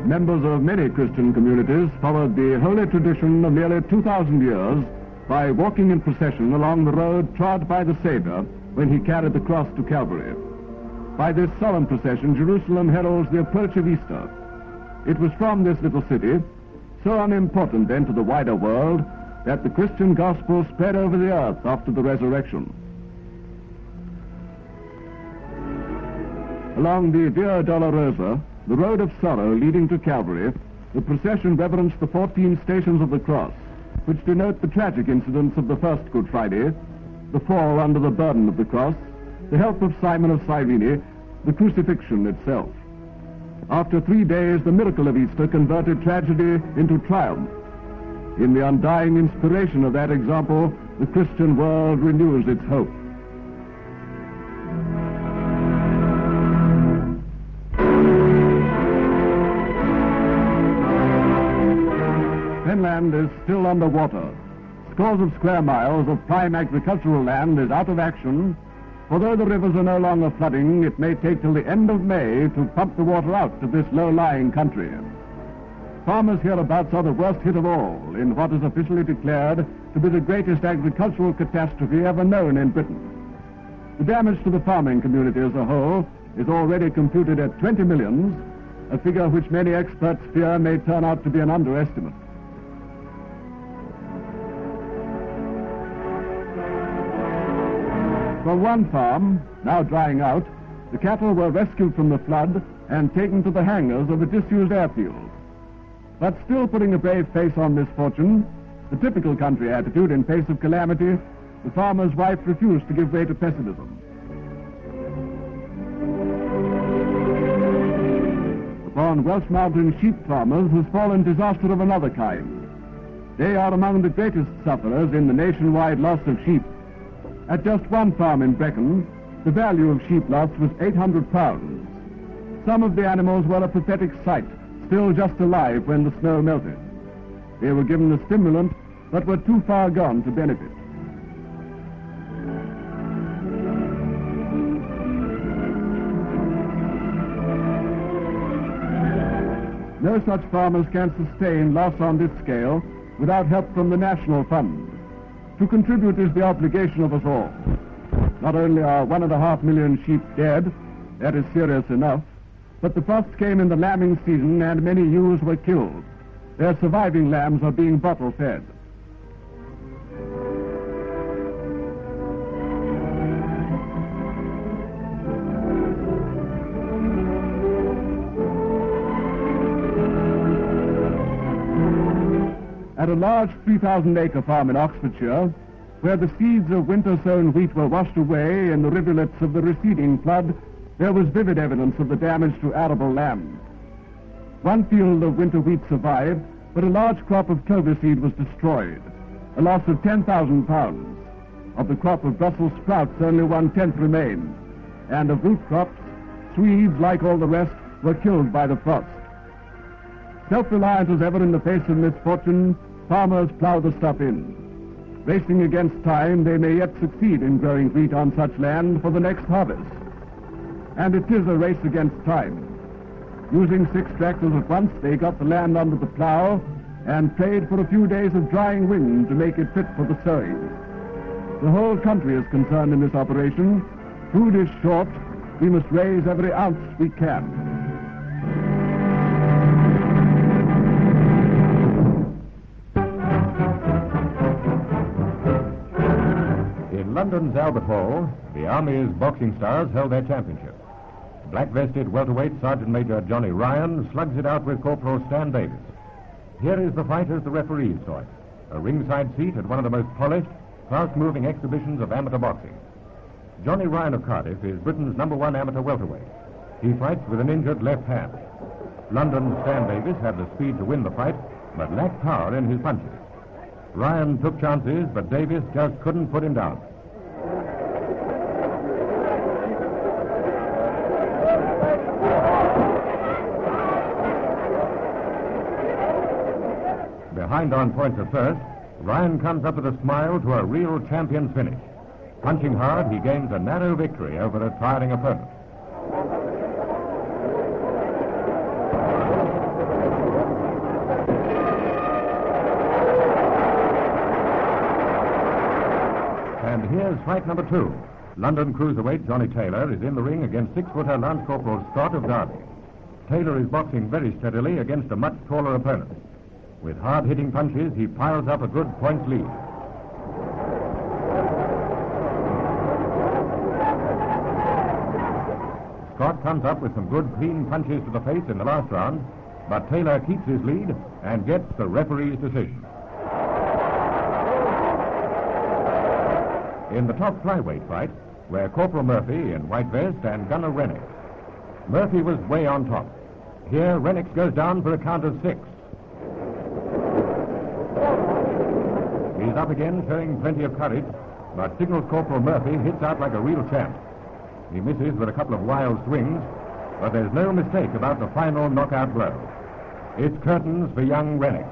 Members of many Christian communities followed the holy tradition of nearly 2,000 years by walking in procession along the road trod by the Savior when he carried the cross to Calvary. By this solemn procession, Jerusalem heralds the approach of Easter. It was from this little city, so unimportant then to the wider world, that the Christian gospel spread over the earth after the resurrection. Along the Via Dolorosa, the road of sorrow leading to Calvary, the procession reverenced the 14 stations of the cross, which denote the tragic incidents of the first Good Friday, the fall under the burden of the cross, the help of Simon of Cyrene, the crucifixion itself. After 3 days, the miracle of Easter converted tragedy into triumph. In the undying inspiration of that example, the Christian world renews its hope. Finland is still underwater. Scores of square miles of prime agricultural land is out of action. Although the rivers are no longer flooding, it may take till the end of May to pump the water out to this low-lying country. Farmers hereabouts are the worst hit of all in what is officially declared to be the greatest agricultural catastrophe ever known in Britain. The damage to the farming community as a whole is already computed at 20 millions, a figure which many experts fear may turn out to be an underestimate. From one farm, now drying out, the cattle were rescued from the flood and taken to the hangars of a disused airfield. But still putting a brave face on misfortune, the typical country attitude in face of calamity, the farmer's wife refused to give way to pessimism. Upon Welsh Mountain sheep farmers has fallen disaster of another kind. They are among the greatest sufferers in the nationwide loss of sheep. At just one farm in Brecon, the value of sheep loss was £800. Some of the animals were a pathetic sight, still just alive when the snow melted. They were given a stimulant, but were too far gone to benefit. No such farmers can sustain loss on this scale without help from the National Fund. To contribute is the obligation of us all. Not only are 1.5 million sheep dead, that is serious enough, but the frost came in the lambing season and many ewes were killed. Their surviving lambs are being bottle-fed. At a large 3,000-acre farm in Oxfordshire, where the seeds of winter-sown wheat were washed away in the rivulets of the receding flood, there was vivid evidence of the damage to arable land. One field of winter wheat survived, but a large crop of clover seed was destroyed, a loss of £10,000. Of the crop of Brussels sprouts, only 1/10 remained, and of root crops, Swedes, like all the rest, were killed by the frost. Self-reliant as ever in the face of misfortune, farmers plow the stuff in. Racing against time, they may yet succeed in growing wheat on such land for the next harvest. And it is a race against time. Using 6 tractors at once, they got the land under the plow and prayed for a few days of drying wind to make it fit for the sowing. The whole country is concerned in this operation. Food is short. We must raise every ounce we can. In London's Albert Hall, the Army's boxing stars held their championship. Black-vested welterweight Sergeant Major Johnny Ryan slugs it out with Corporal Stan Davis. Here is the fight as the referees saw it. A ringside seat at one of the most polished, fast-moving exhibitions of amateur boxing. Johnny Ryan of Cardiff is Britain's #1 amateur welterweight. He fights with an injured left hand. London's Stan Davis had the speed to win the fight, but lacked power in his punches. Ryan took chances, but Davis just couldn't put him down. Behind on points at first, Ryan comes up with a smile to a real champion's finish. Punching hard, he gains a narrow victory over a tiring opponent. And here's fight number 2. London cruiserweight Johnny Taylor is in the ring against 6-footer Lance Corporal Scott of Derby. Taylor is boxing very steadily against a much taller opponent. With hard-hitting punches, he piles up a good points lead. Scott comes up with some good, clean punches to the face in the last round, but Taylor keeps his lead and gets the referee's decision. In the top flyweight fight were Corporal Murphy in white vest and Gunner Rennick. Murphy was way on top. Here, Rennick goes down for a count of 6. He's up again, showing plenty of courage, but Signals Corporal Murphy hits out like a real champ. He misses with a couple of wild swings, but there's no mistake about the final knockout blow. It's curtains for young Rennick.